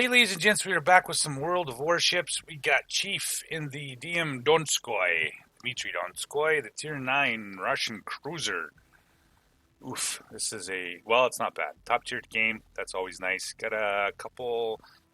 Hey, ladies and gents, we are back with some World of Warships. We got Cheef in the Donskoi, Dmitri Donskoi, the Tier 9 Russian cruiser. Oof, this is well, it's not bad. Top tier game, that's always nice. Got a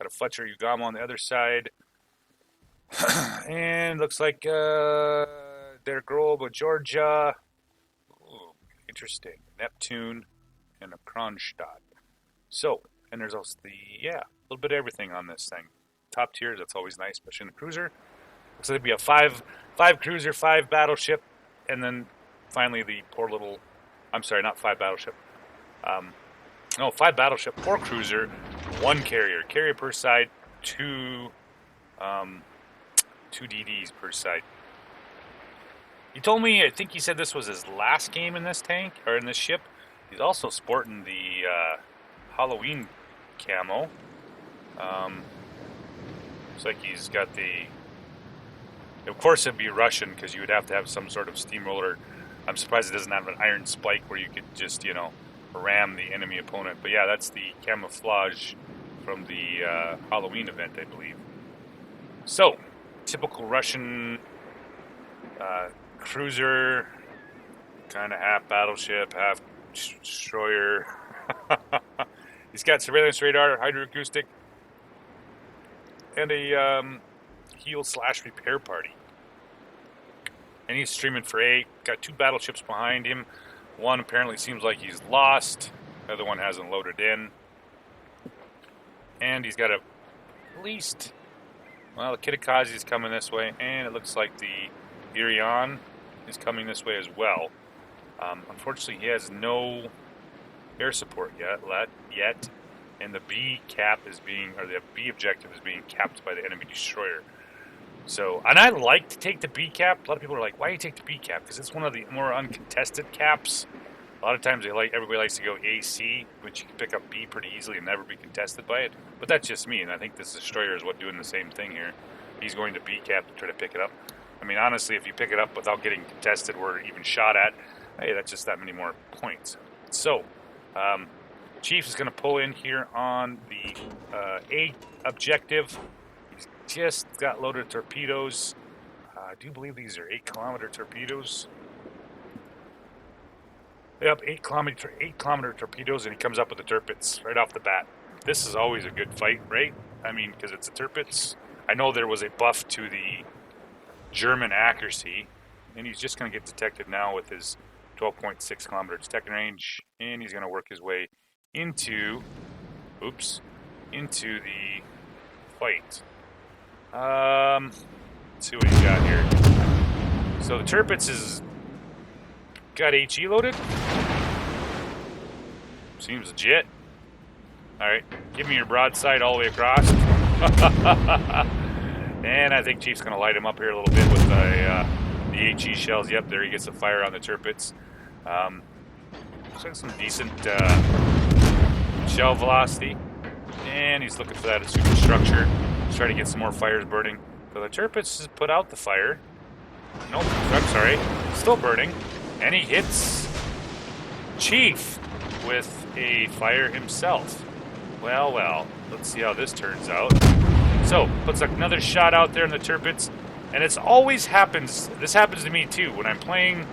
Fletcher Yugama on the other side. And looks like Der Grobe, Georgia. Ooh, interesting. Neptune and a Kronstadt. So, and there's also a little bit of everything on this thing. Top tiers, that's always nice, especially in the cruiser. Looks like it'd be a five cruiser, 5 battleship, and then finally the poor little, I'm sorry, not 5 battleship. No, 5 battleship, 4 cruiser, 1 carrier. Carrier per side, 2 DDs per side. He told me, I think he said this was his last game in this tank, or in this ship. He's also sporting the Halloween camo. Looks like he's got of course it'd be Russian because you would have to have some sort of steamroller. I'm surprised it doesn't have an iron spike where you could just, ram the enemy opponent. But yeah, that's the camouflage from the Halloween event, I believe. So, typical Russian cruiser, kind of half battleship, half destroyer. He's got surveillance radar, hydroacoustic, and a heal/repair party. And he's streaming for 8. Got 2 battleships behind him. One apparently seems like he's lost. The other one hasn't loaded in. And he's got at least, the Kitakaze is coming this way, and it looks like the Irion is coming this way as well. Unfortunately, he has no air support yet, and the B objective is being capped by the enemy destroyer. So, and I like to take the B cap. A lot of people are like, "Why do you take the B cap?" Because it's one of the more uncontested caps. A lot of times everybody likes to go AC, which you can pick up B pretty easily and never be contested by it. But that's just me, and I think this destroyer is doing the same thing here. He's going to B cap to try to pick it up. I mean, honestly, if you pick it up without getting contested or even shot at, hey, that's just that many more points. So, Cheef is going to pull in here on the A objective. He's just got loaded torpedoes. I do believe these are 8-kilometer torpedoes. Yep, 8-kilometer torpedoes, and he comes up with the Tirpitz right off the bat. This is always a good fight, right? I mean, because it's a Tirpitz. I know there was a buff to the German accuracy, and he's just going to get detected now with his 12.6 kilometer detecting range, and he's going to work his way into the fight. Let's see what he's got here. So the Tirpitz is got HE loaded. Seems legit. Alright, give me your broadside all the way across. And I think Cheef's going to light him up here a little bit with the HE shells. Yep, there he gets a fire on the Tirpitz. Looks like some decent shell velocity. And he's looking for that superstructure. He's trying to get some more fires burning. So the Tirpitz has put out the fire. Nope, I'm sorry. Still burning. And he hits Cheef with a fire himself. Well, let's see how this turns out. So, puts another shot out there in the Tirpitz. And this happens to me too, when I'm playing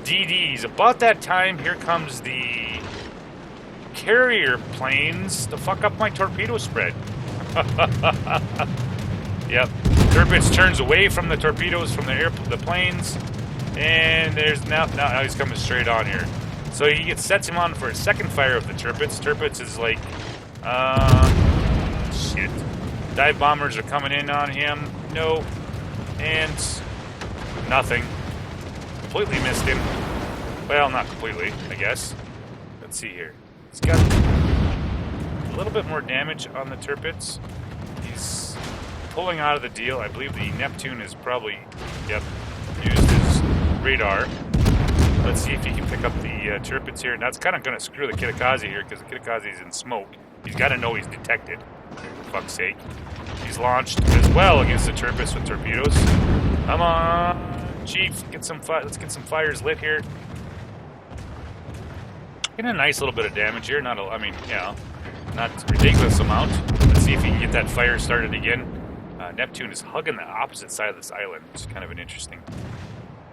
DDs. About that time, here comes the carrier planes to fuck up my torpedo spread. Yep, Tirpitz turns away from the torpedoes from the planes. And there's now he's coming straight on here. So he sets him on for a second fire of the Tirpitz. Tirpitz is like, shit. Dive bombers are coming in on him. No. And nothing. Completely missed him. Well, not completely, I guess. Let's see here. He's got a little bit more damage on the Tirpitz. He's pulling out of the deal. I believe the Neptune is probably, used his radar. Let's see if he can pick up the Tirpitz here. Now it's kind of going to screw the Kitakaze here because the Kitakaze is in smoke. He's got to know he's detected. For fuck's sake. He's launched as well against the Tirpitz with torpedoes. Come on, Cheef, let's get some fires lit here. Getting a nice little bit of damage here. not a ridiculous amount. Let's see if he can get that fire started again. Neptune is hugging the opposite side of this island, which is kind of an interesting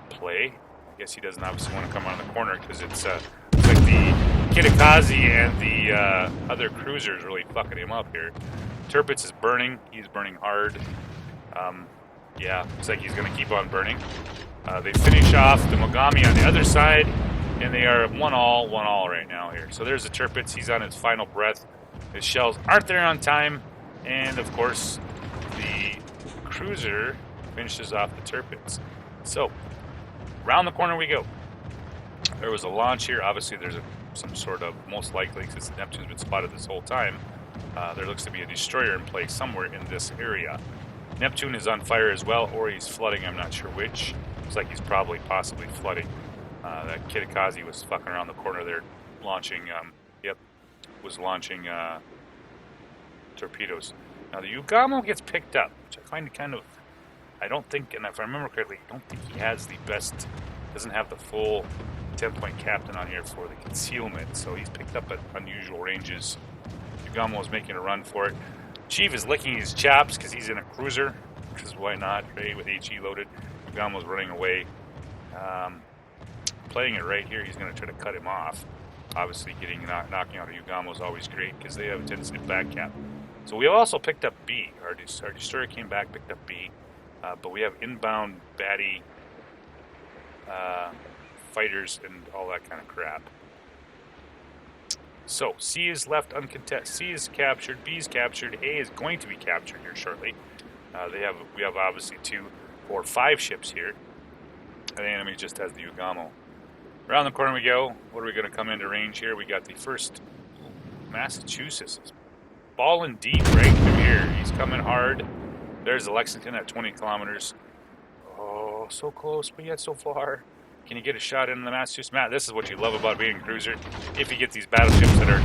play. I guess he doesn't obviously want to come around the corner because it's like the Kitakaze and the other cruisers really fucking him up here. Tirpitz is burning. He's burning hard. Yeah, looks like he's going to keep on burning. They finish off the Mogami on the other side, and they are 1-all right now here. So there's the Tirpitz. He's on his final breath. His shells aren't there on time, and of course, the cruiser finishes off the Tirpitz. So, round the corner we go. There was a launch here. Obviously, there's some sort of, most likely, since Neptune's been spotted this whole time, there looks to be a destroyer in place somewhere in this area. Neptune is on fire as well, or he's flooding. I'm not sure which. Looks like he's possibly flooding. That Kitakaze was fucking around the corner there, launching, was launching torpedoes. Now the Ugamo gets picked up, which I find kind of, I don't think, and if I remember correctly, I don't think he has the best, doesn't have the full 10-point captain on here for the concealment, so he's picked up at unusual ranges. Ugamo is making a run for it. Cheef is licking his chops because he's in a cruiser, because why not, right, with HE loaded. Ugamo's running away. Playing it right here, he's going to try to cut him off. Obviously, knocking out a Ugamo is always great because they have a tendency to back cap. So we also picked up B. Our destroyer came back, picked up B. But we have inbound baddie fighters and all that kind of crap. So C is left uncontested. C is captured. B is captured. A is going to be captured here shortly. We have obviously 2, 4, 5 ships here. And the enemy just has the Ugamo. Around the corner we go. What are we going to come into range here? We got the first Massachusetts. Balling deep right through here. He's coming hard. There's the Lexington at 20 kilometers. Oh, so close, but yet so far. Can you get a shot in the Massachusetts? Matt, this is what you love about being a cruiser. If you get these battleships that are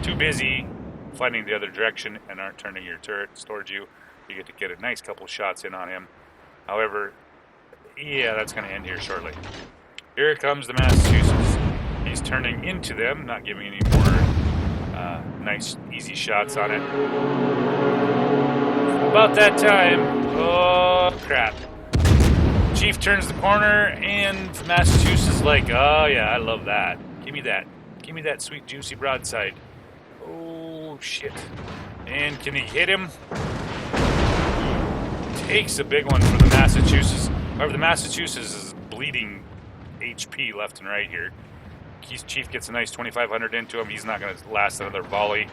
too busy fighting the other direction and aren't turning your turrets towards you, you get to get a nice couple shots in on him. However, yeah, that's going to end here shortly. Here comes the Massachusetts. He's turning into them, not giving any more nice, easy shots on it. About that time, oh crap. Cheef turns the corner, and Massachusetts is like, oh yeah, I love that. Give me that. Give me that sweet, juicy broadside. Oh, shit. And can he hit him? Takes a big one for the Massachusetts. However, the Massachusetts is bleeding HP left and right here. Cheef gets a nice 2,500 into him. He's not going to last another volley.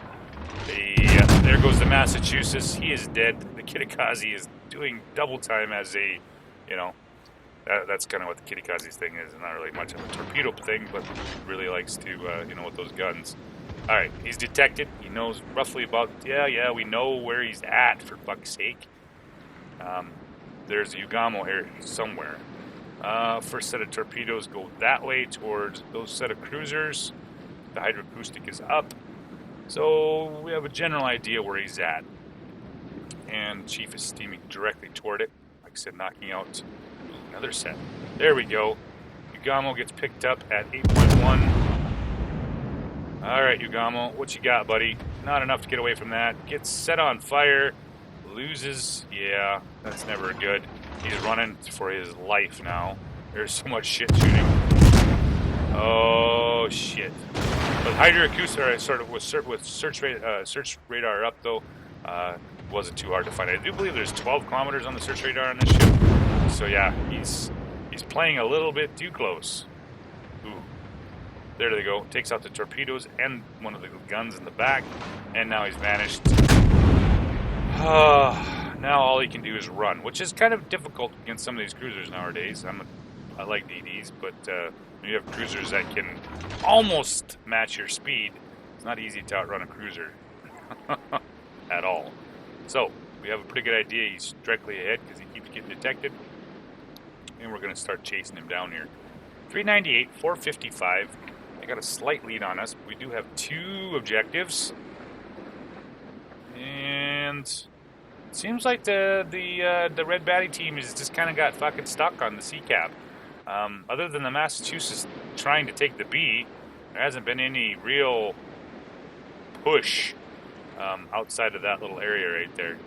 There goes the Massachusetts. He is dead. The Kitakaze is doing double time as a, that's kind of what the Kitakaze's thing is. Not really much of a torpedo thing, but really likes to, with those guns. All right, he's detected. He knows roughly about, we know where he's at, for fuck's sake. There's a Ugamo here somewhere. First set of torpedoes go that way towards those set of cruisers. The hydroacoustic is up. So we have a general idea where he's at. And Cheef is steaming directly toward it. Like I said, knocking out another set. There we go. Ugamo gets picked up at 8.1. Alright, Ugamo, what you got, buddy? Not enough to get away from that. Gets set on fire. Loses. Yeah, that's never good. He's running for his life now. There's so much shit shooting. Oh, shit. But hydroacoustic, sort of with search radar up, though, wasn't too hard to find. I do believe there's 12 kilometers on the search radar on this ship. So, yeah, he's playing a little bit too close. Ooh. There they go. Takes out the torpedoes and one of the guns in the back. And now he's vanished. Now all he can do is run, which is kind of difficult against some of these cruisers nowadays. I like DDs, but when you have cruisers that can almost match your speed, it's not easy to outrun a cruiser at all. So we have a pretty good idea. He's directly ahead because he keeps getting detected, and we're going to start chasing him down here. 398, 455. They got a slight lead on us. We do have 2 objectives, and seems like the Red Batty team is just kind of got fucking stuck on the C cap. Other than the Massachusetts trying to take the B, there hasn't been any real push outside of that little area right there.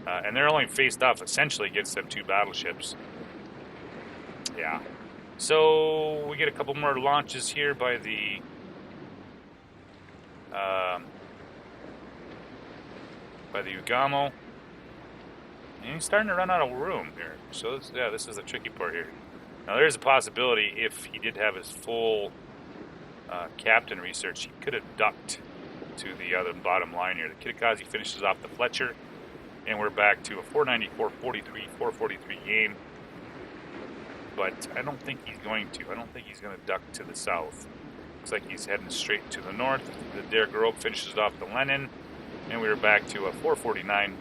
And they're only faced off essentially against them 2 battleships. Yeah. So we get a couple more launches here by the Ugamo. And he's starting to run out of room here. So this is the tricky part here. Now there's a possibility if he did have his full captain research, he could have ducked to the other bottom line here. The Kitakazi finishes off the Fletcher, and we're back to a 494-43, 443 game. But I don't think he's going to. I don't think he's going to duck to the south. Looks like he's heading straight to the north. The Der Grob finishes off the Lenin, and we're back to a 449,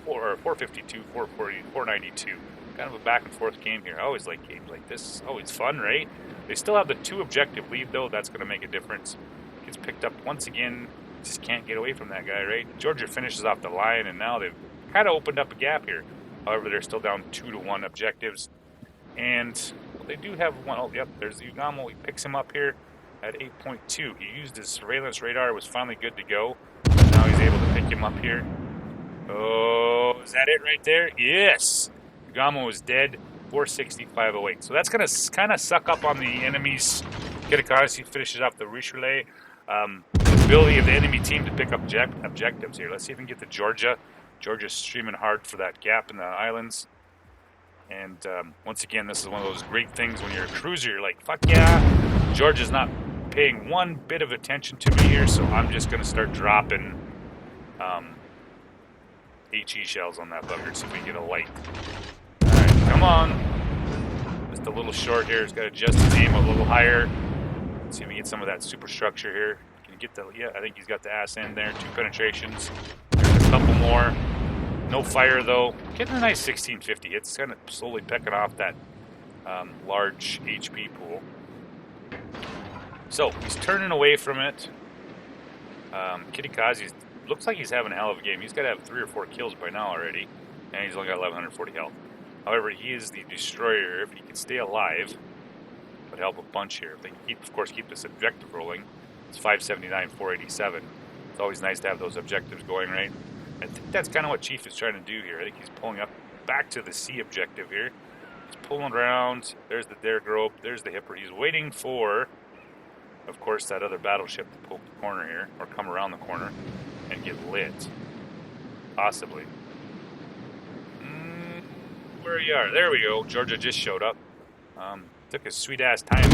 452, 440, 492. Kind of a back and forth game here. I always like games like this. Always fun, right? They still have the 2 objective lead, though. That's going to make a difference. Gets picked up once again. Just can't get away from that guy, right? Georgia finishes off the line, and now they've kind of opened up a gap here. However, they're still down 2-1 objectives. And they do have one. Oh, yep, there's the Ugamo. He picks him up here at 8.2. He used his surveillance radar. It was finally good to go. Now he's able to pick him up here. Oh, is that it right there? Yes. Ugamo is dead. 460-508. So that's going to kind of suck up on the enemy's Kitakazi. Finishes off the Richelieu. The ability of the enemy team to pick up objectives here. Let's see if we can get to Georgia. Georgia's streaming hard for that gap in the islands. And once again, this is one of those great things when you're a cruiser. You're like, fuck yeah. Georgia's not paying one bit of attention to me here, so I'm just going to start dropping HE shells on that bugger, see if we can get a light. Alright, come on. Just a little short here. He's got to adjust his aim a little higher. Let's see if we get some of that superstructure here. Can you get the... Yeah, I think he's got the ass end there. 2 penetrations. There's a couple more. No fire, though. Getting a nice 1650. It's kind of slowly pecking off that large HP pool. So, he's turning away from it. Kitakazi looks like he's having a hell of a game. He's got to have 3 or 4 kills by now already. And he's only got 1140 health. However, he is the destroyer. If he can stay alive, would help a bunch here. If they can, of course, keep this objective rolling, it's 579, 487. It's always nice to have those objectives going, right? I think that's kind of what Cheef is trying to do here. I think he's pulling up back to the C objective here. He's pulling around. There's the Der Grob. There's the Hipper. He's waiting for, of course, that other battleship to poke the corner here, or come around the corner and get lit. Possibly. Where you are? There we go. Georgia just showed up. Took his sweet-ass time.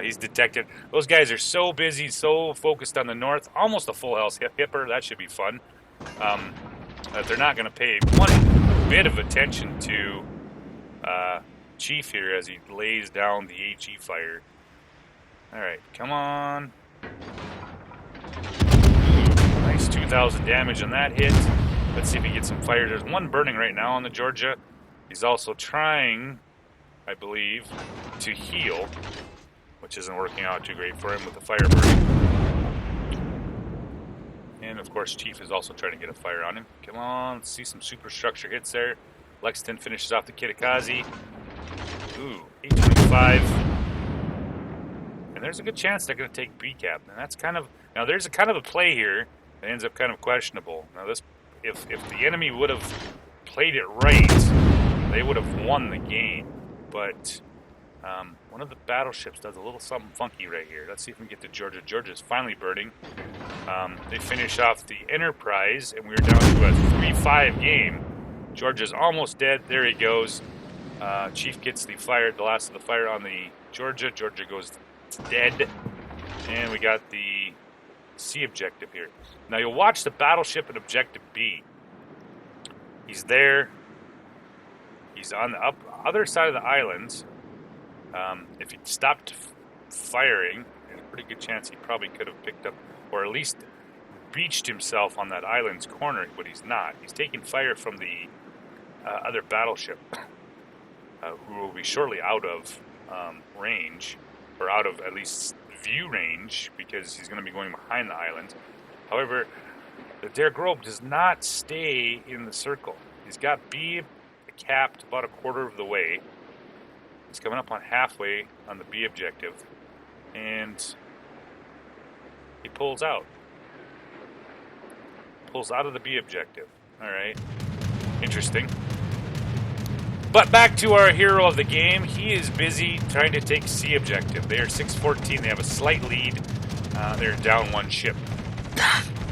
He's detected. Those guys are so busy, so focused on the north. Almost a full health hipper. That should be fun. That they're not going to pay one bit of attention to Cheef here as he lays down the HE fire. Alright, come on. Nice 2,000 damage on that hit. Let's see if he gets some fire. There's one burning right now on the Georgia. He's also trying, I believe, to heal, which isn't working out too great for him with the fire burning. And of course, Cheef is also trying to get a fire on him. Come on, let's see some superstructure hits there. Lexington finishes off the Kitakazi. Ooh, 825. And there's a good chance they're going to take B cap. And that's kind of, now there's a kind of a play here that ends up kind of questionable. Now this, if the enemy would have played it right, they would have won the game. But one of the battleships does a little something funky right here. Let's see if we can get to Georgia. Georgia's finally burning. They finish off the Enterprise, and we're down to a 3-5 game. Georgia's almost dead. There he goes. Cheef gets the last of the fire on the Georgia. Georgia goes dead. And we got the C objective here. Now you'll watch the battleship at objective B. He's there. He's on the other side of the island. If he'd stopped firing, there's a pretty good chance he probably could have picked up, or at least beached himself on that island's corner, but he's not. He's taking fire from the other battleship, who will be shortly out of range, or out of at least view range, because he's going to be going behind the island. However, the Der Grob does not stay in the circle. He's got B capped about a quarter of the way. He's coming up on halfway on the B objective. And He pulls out. Pulls out of the B objective. Alright. Interesting. But back to our hero of the game. He is busy trying to take C objective. They are 6-14. They have a slight lead. They're down one ship.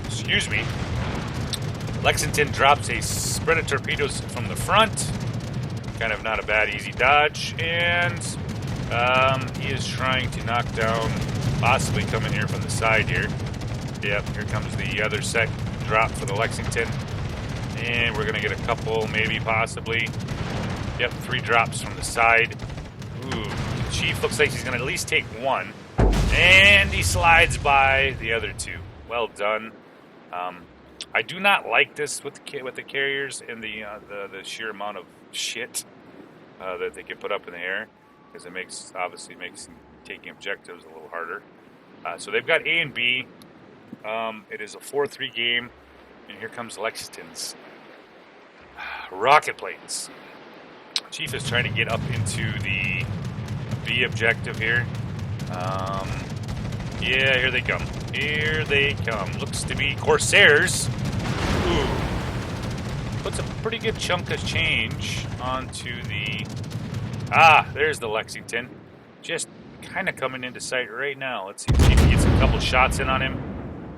Excuse me. Lexington drops a spread of torpedoes from the front. Kind of not a bad, easy dodge. And he is trying to knock down, possibly coming here from the side here. Yep, here comes the other set drop for the Lexington. And we're going to get a couple, maybe, possibly. Yep, 3 drops from the side. Ooh, the Cheef looks like he's going to at least take one. And he slides by the other 2. Well done. I do not like this with the carriers and the sheer amount of shit that they can put up in the air, because it obviously makes taking objectives a little harder. So they've got A and B. It is a 4-3 game, and here comes Lexington's rocket planes. Cheef is trying to get up into the B objective here. Yeah, here they come. Here they come. Looks to be Corsairs. Ooh. Puts a pretty good chunk of change onto the... there's the Lexington. Just kind of coming into sight right now. Let's see if he gets a couple shots in on him.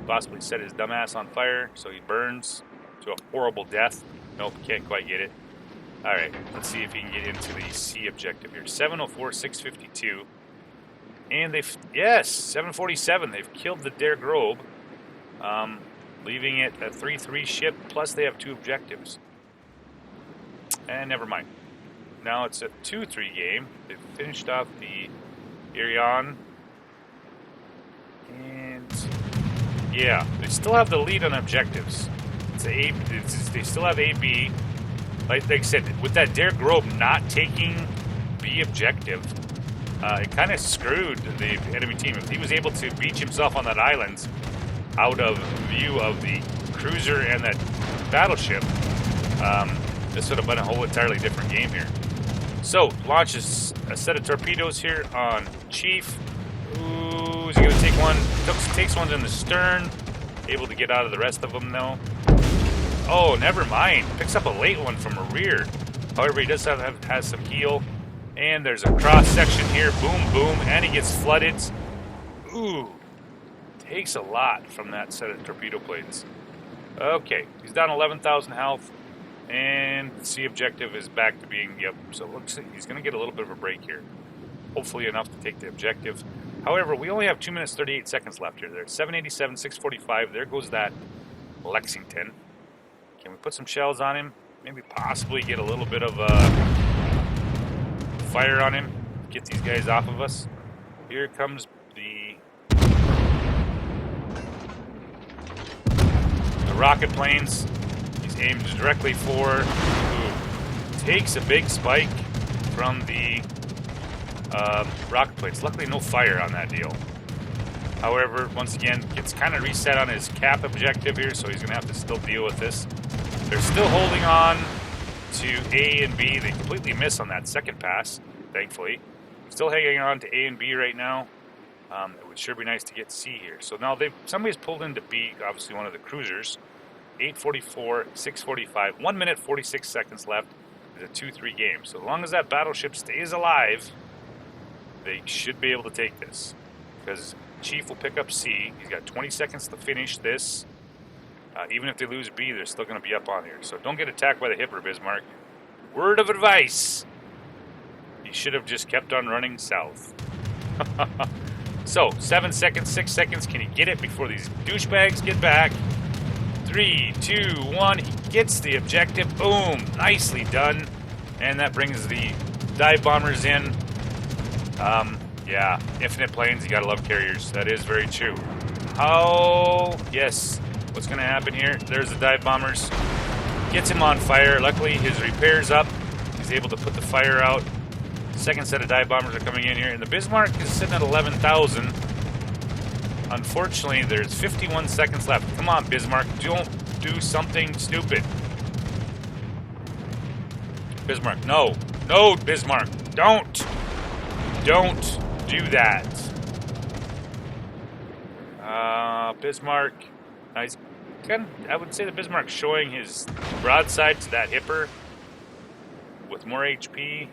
Possibly set his dumbass on fire so he burns to a horrible death. Nope, can't quite get it. Alright, let's see if he can get into the C objective here. 704, 652. And yes, 747. They've killed the Der Grobe, leaving it a 3-3 ship, plus they have 2 objectives. And never mind. Now it's a 2-3 game. They've finished off the Irion. And yeah, they still have the lead on objectives. They still have AB. Like I said, with that Der Grobe not taking B objective, it kind of screwed the enemy team. If he was able to beach himself on that island out of view of the cruiser and that battleship, this would have been a whole entirely different game here. So, launches a set of torpedoes here on Cheef. Ooh, is he going to take one? Takes one in the stern. Able to get out of the rest of them, though. Oh, never mind. Picks up a late one from a rear. However, he does has some heel. And there's a cross section here. Boom, boom. And he gets flooded. Ooh. Takes a lot from that set of torpedo planes. Okay. He's down 11,000 health. And the C objective is back to being, yep. So it looks like he's going to get a little bit of a break here. Hopefully enough to take the objective. However, we only have 2 minutes 38 seconds left here. There's 787, 645. There goes that Lexington. Can we put some shells on him? Maybe possibly get a little bit of fire on him. Get these guys off of us. Here comes the rocket planes. He's aimed directly for... Ooh, takes a big spike from the rocket planes. Luckily no fire on that deal. However, once again, gets kind of reset on his cap objective here, so he's going to have to still deal with this. They're still holding on to A and B. They completely miss on that second pass, thankfully. Still hanging on to A and B right now. It would sure be nice to get C here. So now somebody's pulled into B, obviously one of the cruisers. 8:44, 6:45, 1 minute 46 seconds left. It's a 2-3 game. So as long as that battleship stays alive, they should be able to take this. Because Cheef will pick up C. He's got 20 seconds to finish this. Even if they lose B, they're still going to be up on here. So don't get attacked by the Hipper, Bismarck. Word of advice. You should have just kept on running south. So, 7 seconds, 6 seconds. Can he get it before these douchebags get back? 3, 2, 1. He gets the objective. Boom. Nicely done. And that brings the dive bombers in. Yeah, infinite planes. You got to love carriers. That is very true. Oh, yes. What's going to happen here? There's the dive bombers. Gets him on fire. Luckily, his repair's up. He's able to put the fire out. Second set of dive bombers are coming in here. And the Bismarck is sitting at 11,000. Unfortunately, there's 51 seconds left. Come on, Bismarck. Don't do something stupid. Bismarck, no. No, Bismarck. Don't. Don't do that. Bismarck, he's I would say the Bismarck's showing his broadside to that hipper with more HP.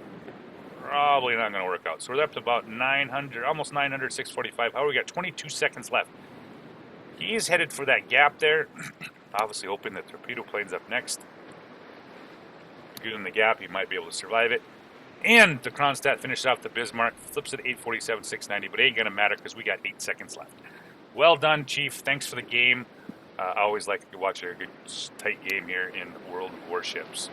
Probably not going to work out. So we're up to about 900, almost 900, 645. However, we got 22 seconds left. He is headed for that gap there. Obviously hoping that torpedo plane's up next. Good in the gap, he might be able to survive it. And the Kronstadt finishes off the Bismarck, flips it 847, 690, but it ain't going to matter because we got 8 seconds left. Well done, Chief. Thanks for the game. I always like to watch a good, tight game here in World of Warships.